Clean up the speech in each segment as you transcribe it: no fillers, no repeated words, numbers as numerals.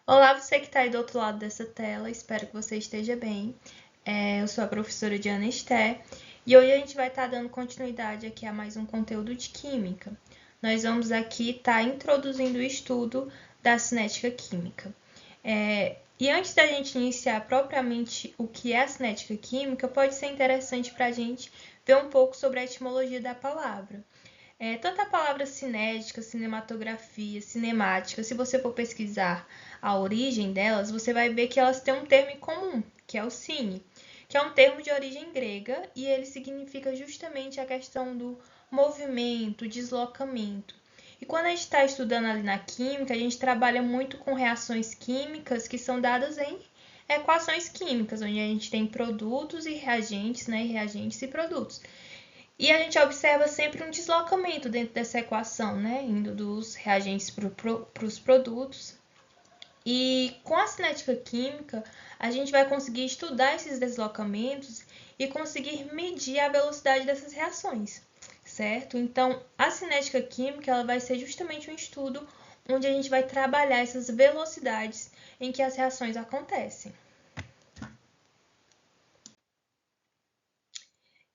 Olá, você que está aí do outro lado dessa tela, espero que você esteja bem. Eu sou a professora Diana Esté e hoje a gente vai estar dando continuidade aqui a mais um conteúdo de Química. Nós vamos aqui estar introduzindo o estudo da cinética química. E antes da gente iniciar propriamente o que é a cinética química, pode ser interessante para a gente ver um pouco sobre a etimologia da palavra. Tanto a palavra cinética, cinematografia, cinemática, se você for pesquisar a origem delas, você vai ver que elas têm um termo em comum, que é o cine, que é um termo de origem grega e ele significa justamente a questão do movimento, deslocamento. E quando a gente está estudando ali na química, a gente trabalha muito com reações químicas que são dadas em equações químicas, onde a gente tem produtos e reagentes, né? Reagentes e produtos. E a gente observa sempre um deslocamento dentro dessa equação, né? Indo dos reagentes para os produtos. E com a cinética química, a gente vai conseguir estudar esses deslocamentos e conseguir medir a velocidade dessas reações, certo? Então, a cinética química ela vai ser justamente um estudo onde a gente vai trabalhar essas velocidades em que as reações acontecem.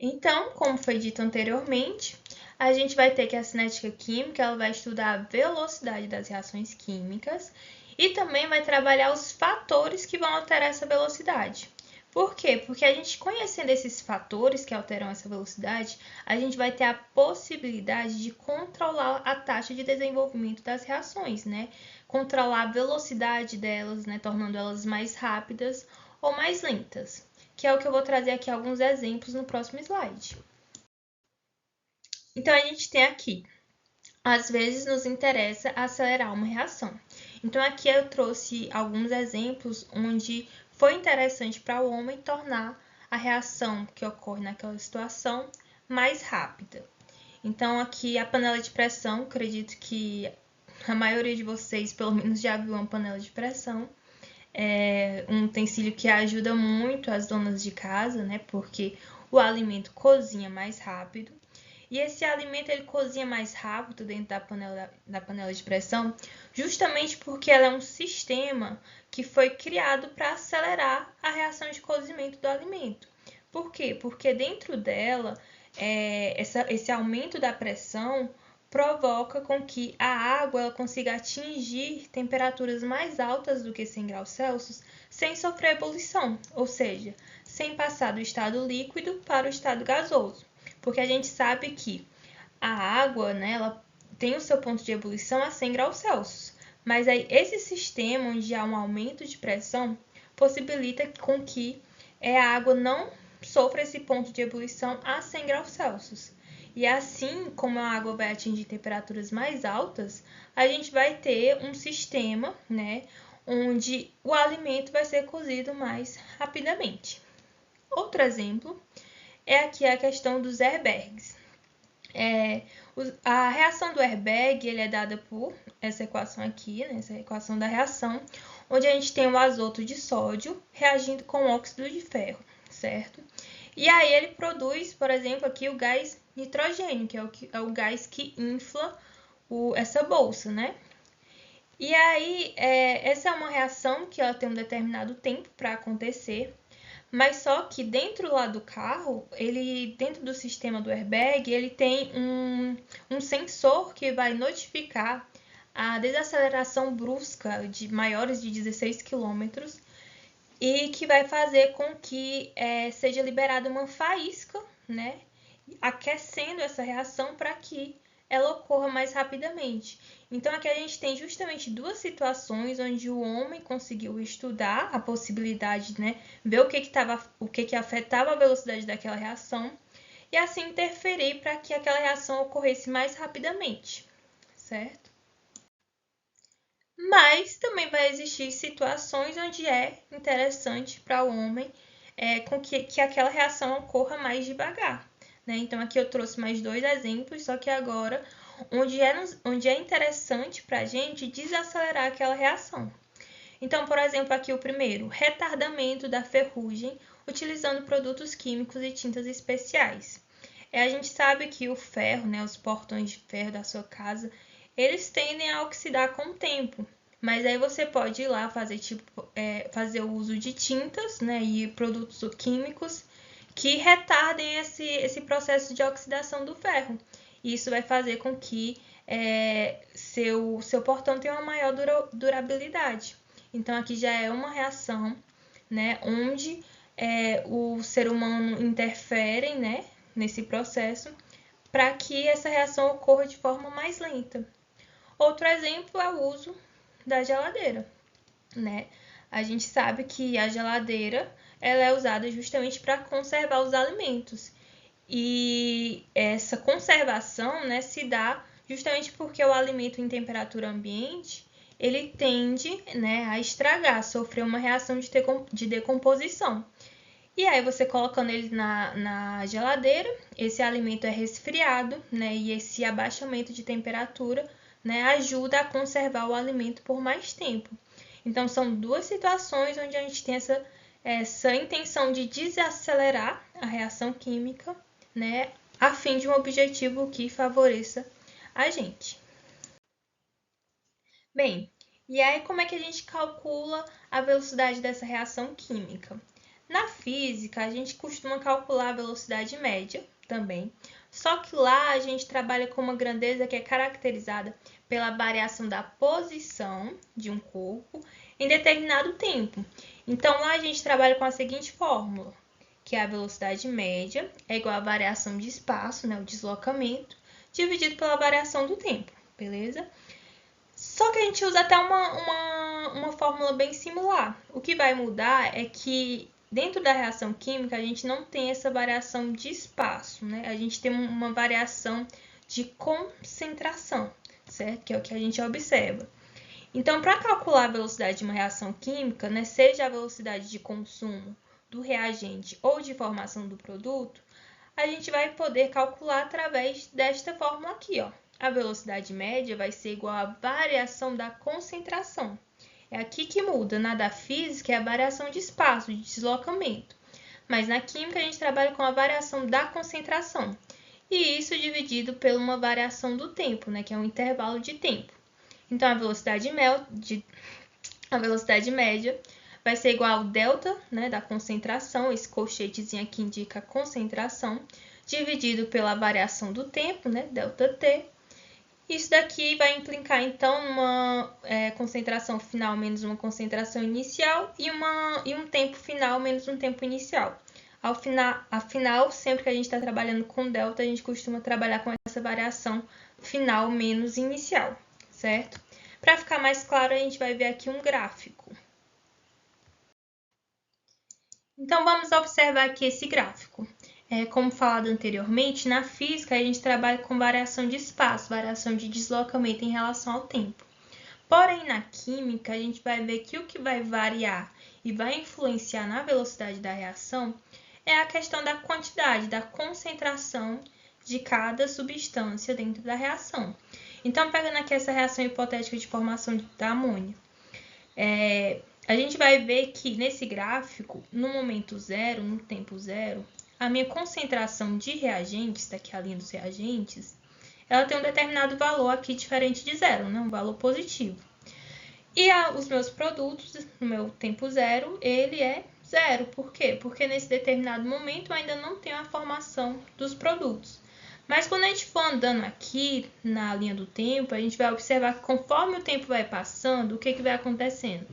Então, como foi dito anteriormente, a gente vai ter que a cinética química ela vai estudar a velocidade das reações químicas e também vai trabalhar os fatores que vão alterar essa velocidade. Por quê? Porque a gente conhecendo esses fatores que alteram essa velocidade, a gente vai ter a possibilidade de controlar a taxa de desenvolvimento das reações, né? Controlar a velocidade delas, né? Tornando elas mais rápidas ou mais lentas, que é o que eu vou trazer aqui alguns exemplos no próximo slide. Então, a gente tem aqui, às vezes nos interessa acelerar uma reação. Então, aqui eu trouxe alguns exemplos onde foi interessante para o homem tornar a reação que ocorre naquela situação mais rápida. Então, aqui a panela de pressão, acredito que a maioria de vocês, pelo menos, já viu uma panela de pressão. É um utensílio que ajuda muito as donas de casa, né? Porque o alimento cozinha mais rápido. E esse alimento ele cozinha mais rápido dentro da panela de pressão, justamente porque ela é um sistema que foi criado para acelerar a reação de cozimento do alimento. Por quê? Porque dentro dela, esse aumento da pressão provoca com que a água ela consiga atingir temperaturas mais altas do que 100 graus Celsius sem sofrer ebulição, ou seja, sem passar do estado líquido para o estado gasoso. Porque a gente sabe que a água, né, ela tem o seu ponto de ebulição a 100 graus Celsius. Mas aí esse sistema onde há um aumento de pressão possibilita com que a água não sofra esse ponto de ebulição a 100 graus Celsius. E assim como a água vai atingir temperaturas mais altas, a gente vai ter um sistema, né, onde o alimento vai ser cozido mais rapidamente. Outro exemplo é aqui a questão dos airbags. A reação do airbag ele é dada por essa equação aqui, né, essa equação da reação, onde a gente tem o azoto de sódio reagindo com o óxido de ferro, certo? E aí ele produz, por exemplo, aqui o gás nitrogênio, que é o gás que infla essa bolsa, né? E aí, essa é uma reação que ela tem um determinado tempo para acontecer, mas só que dentro lá do carro, dentro do sistema do airbag, ele tem um sensor que vai notificar a desaceleração brusca de maiores de 16 quilômetros e que vai fazer com que seja liberada uma faísca, né, aquecendo essa reação para que ela ocorra mais rapidamente. Então, aqui a gente tem justamente duas situações onde o homem conseguiu estudar a possibilidade, né, ver o que afetava a velocidade daquela reação e assim interferir para que aquela reação ocorresse mais rapidamente, certo? Mas também vai existir situações onde é interessante para o homem com que aquela reação ocorra mais devagar. Né? Então, aqui eu trouxe mais dois exemplos, só que agora onde é interessante para a gente desacelerar aquela reação. Então, por exemplo, aqui o primeiro, retardamento da ferrugem utilizando produtos químicos e tintas especiais. A gente sabe que o ferro, né, os portões de ferro da sua casa, eles tendem a oxidar com o tempo. Mas aí você pode ir lá fazer, fazer o uso de tintas, né, e produtos químicos que retardem esse processo de oxidação do ferro. Isso vai fazer com que seu portão tenha uma maior durabilidade. Então, aqui já é uma reação, né, onde o ser humano interfere, né, nesse processo para que essa reação ocorra de forma mais lenta. Outro exemplo é o uso da geladeira, né? A gente sabe que a geladeira ela é usada justamente para conservar os alimentos. E essa conservação, né, se dá justamente porque o alimento em temperatura ambiente ele tende, né, a estragar, sofrer uma reação de decomposição. E aí você colocando ele na geladeira, esse alimento é resfriado, né, e esse abaixamento de temperatura, né, ajuda a conservar o alimento por mais tempo. Então, são duas situações onde a gente tem essa intenção de desacelerar a reação química, né, a fim de um objetivo que favoreça a gente. Bem, e aí como é que a gente calcula a velocidade dessa reação química? Na física, a gente costuma calcular a velocidade média também, só que lá a gente trabalha com uma grandeza que é caracterizada pela variação da posição de um corpo em determinado tempo. Então, lá a gente trabalha com a seguinte fórmula, que a velocidade média é igual à variação de espaço, né, o deslocamento, dividido pela variação do tempo, beleza? Só que a gente usa até uma fórmula bem similar. O que vai mudar é que dentro da reação química a gente não tem essa variação de espaço, né? A gente tem uma variação de concentração, certo? Que é o que a gente observa. Então, para calcular a velocidade de uma reação química, né, seja a velocidade de consumo do reagente ou de formação do produto, a gente vai poder calcular através desta fórmula aqui, ó. A velocidade média vai ser igual à variação da concentração. É aqui que muda. Na da física é a variação de espaço, de deslocamento. Mas na química a gente trabalha com a variação da concentração. E isso dividido por uma variação do tempo, né, que é um intervalo de tempo. Então, a velocidade média vai ser igual ao delta, né, da concentração, esse colchetezinho aqui indica a concentração, dividido pela variação do tempo, né, delta T. Isso daqui vai implicar, então, uma concentração final menos uma concentração inicial e um tempo final menos um tempo inicial. Afinal, sempre que a gente está trabalhando com delta, a gente costuma trabalhar com essa variação final menos inicial, certo? Para ficar mais claro, a gente vai ver aqui um gráfico. Então, vamos observar aqui esse gráfico. Como falado anteriormente, na física a gente trabalha com variação de espaço, variação de deslocamento em relação ao tempo. Porém, na química, a gente vai ver que o que vai variar e vai influenciar na velocidade da reação é a questão da quantidade, da concentração de cada substância dentro da reação. Então, pegando aqui essa reação hipotética de formação da amônia, a gente vai ver que nesse gráfico, no momento zero, no tempo zero, a minha concentração de reagentes, daqui a linha dos reagentes, ela tem um determinado valor aqui diferente de zero, né? Um valor positivo. E os meus produtos, no meu tempo zero, ele é zero. Por quê? Porque nesse determinado momento eu ainda não tenho a formação dos produtos. Mas quando a gente for andando aqui na linha do tempo, a gente vai observar que conforme o tempo vai passando, o que vai acontecendo?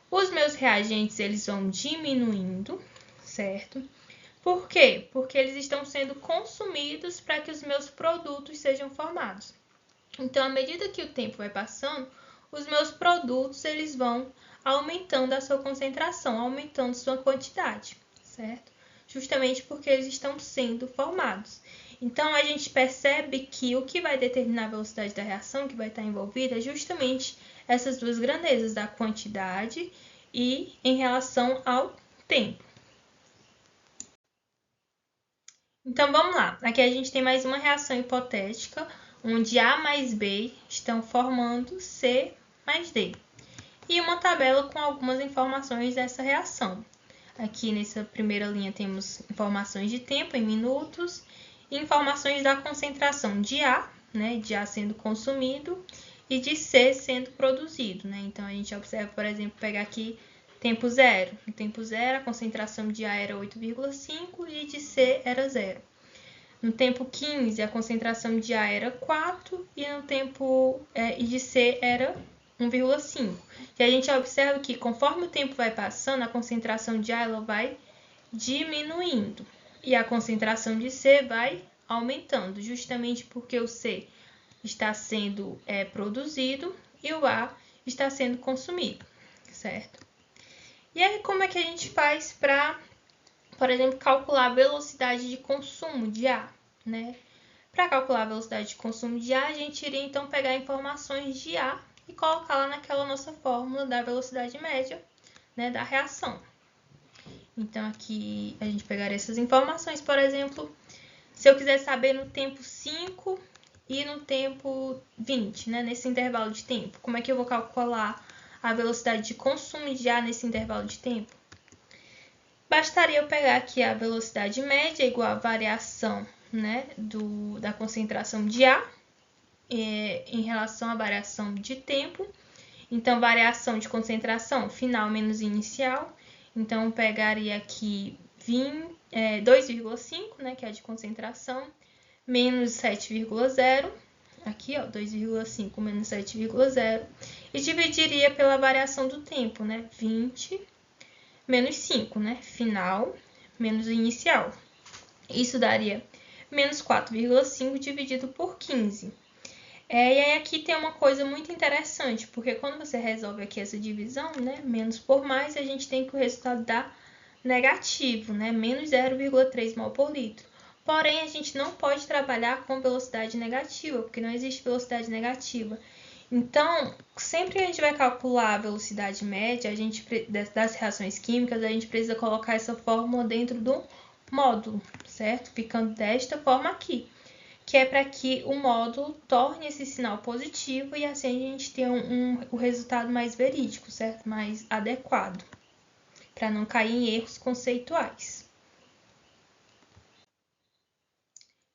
Os meus reagentes eles vão diminuindo, certo? Por quê? Porque eles estão sendo consumidos para que os meus produtos sejam formados. Então, à medida que o tempo vai passando, os meus produtos eles vão aumentando a sua concentração, aumentando sua quantidade, certo? Justamente porque eles estão sendo formados. Então, a gente percebe que o que vai determinar a velocidade da reação, que vai estar envolvida, é justamente essas duas grandezas, da quantidade e em relação ao tempo. Então, vamos lá. Aqui a gente tem mais uma reação hipotética, onde A mais B estão formando C mais D. E uma tabela com algumas informações dessa reação. Aqui nessa primeira linha temos informações de tempo em minutos, e informações da concentração de A, né, de A sendo consumido, e de C sendo produzido, né? Então, a gente observa, por exemplo, pegar aqui tempo zero. No tempo zero, a concentração de A era 8,5 e de C era 0. No tempo 15, a concentração de A era 4 e no tempo e de C era 1,5. E a gente observa que conforme o tempo vai passando, a concentração de A ela vai diminuindo e a concentração de C vai aumentando, justamente porque o C está sendo produzido e o A está sendo consumido, certo? E aí, como é que a gente faz para, por exemplo, calcular a velocidade de consumo de A, né? Para calcular a velocidade de consumo de A, a gente iria então pegar informações de A e colocar lá naquela nossa fórmula da velocidade média, né, da reação. Então, aqui a gente pegaria essas informações, por exemplo, se eu quiser saber no tempo 5 e no tempo 20, né, nesse intervalo de tempo, como é que eu vou calcular a velocidade de consumo de A nesse intervalo de tempo? Bastaria eu pegar aqui a velocidade média igual a variação, né, da concentração de A em relação à variação de tempo. Então, variação de concentração final menos inicial. Então, eu pegaria aqui 2,5, né, que é a de concentração, menos 7,0. Aqui, ó, 2,5 menos 7,0. E dividiria pela variação do tempo, né, 20 menos 5, né, final menos inicial. Isso daria menos 4,5 dividido por 15. E aí aqui tem uma coisa muito interessante, porque quando você resolve aqui essa divisão, né, menos por mais, a gente tem que o resultado dá negativo, né, menos 0,3 mol por litro. Porém, a gente não pode trabalhar com velocidade negativa, porque não existe velocidade negativa. Então, sempre que a gente vai calcular a velocidade média, das reações químicas, a gente precisa colocar essa fórmula dentro do módulo, certo? Ficando desta forma aqui, que é para que o módulo torne esse sinal positivo e assim a gente tenha o resultado mais verídico, certo? Mais adequado, para não cair em erros conceituais.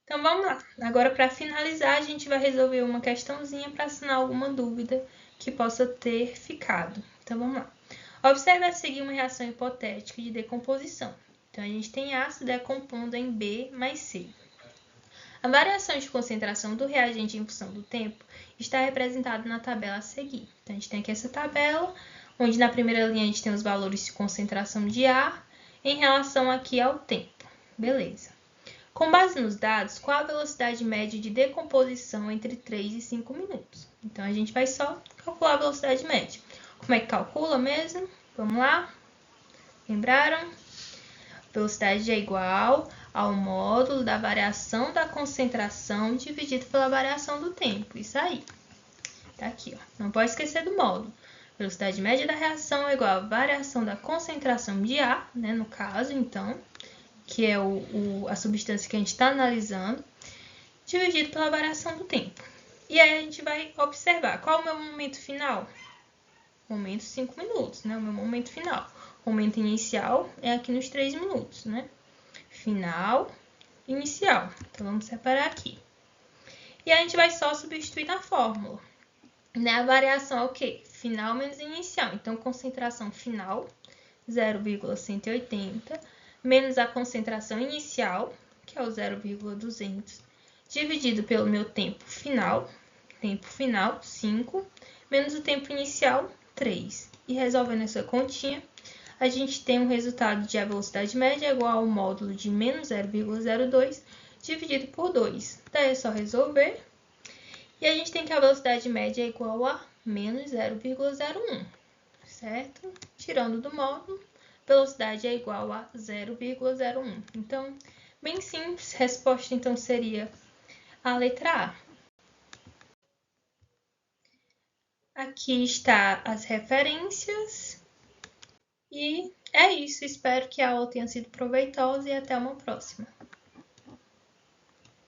Então, vamos lá. Agora, para finalizar, a gente vai resolver uma questãozinha para sanar alguma dúvida que possa ter ficado. Então, vamos lá. Observe a seguir uma reação hipotética de decomposição. Então, a gente tem A se decompondo em B mais C. A variação de concentração do reagente em função do tempo está representada na tabela a seguir. Então, a gente tem aqui essa tabela, onde na primeira linha a gente tem os valores de concentração de A em relação aqui ao tempo. Beleza. Com base nos dados, qual a velocidade média de decomposição entre 3 e 5 minutos? Então, a gente vai só calcular a velocidade média. Como é que calcula mesmo? Vamos lá? Lembraram? Velocidade é igual ao módulo da variação da concentração dividido pela variação do tempo. Isso aí. Tá aqui, ó. Não pode esquecer do módulo. Velocidade média da reação é igual à variação da concentração de A, né, no caso, então, que é a substância que a gente está analisando, dividido pela variação do tempo. E aí a gente vai observar qual é o meu momento final. Momento 5 minutos, né? O meu momento final. O momento inicial é aqui nos 3 minutos, né? Final, inicial. Então, vamos separar aqui. E a gente vai só substituir na fórmula. Né? A variação é o quê? Final menos inicial. Então, concentração final, 0,180, menos a concentração inicial, que é o 0,200, dividido pelo meu tempo final, 5, menos o tempo inicial, 3. E resolvendo essa continha, a gente tem um resultado de a velocidade média igual ao módulo de menos 0,02 dividido por 2. Daí é só resolver. E a gente tem que a velocidade média é igual a menos 0,01, certo? Tirando do módulo, velocidade é igual a 0,01. Então, bem simples, resposta então seria a letra A. Aqui está as referências. E é isso, espero que a aula tenha sido proveitosa e até uma próxima.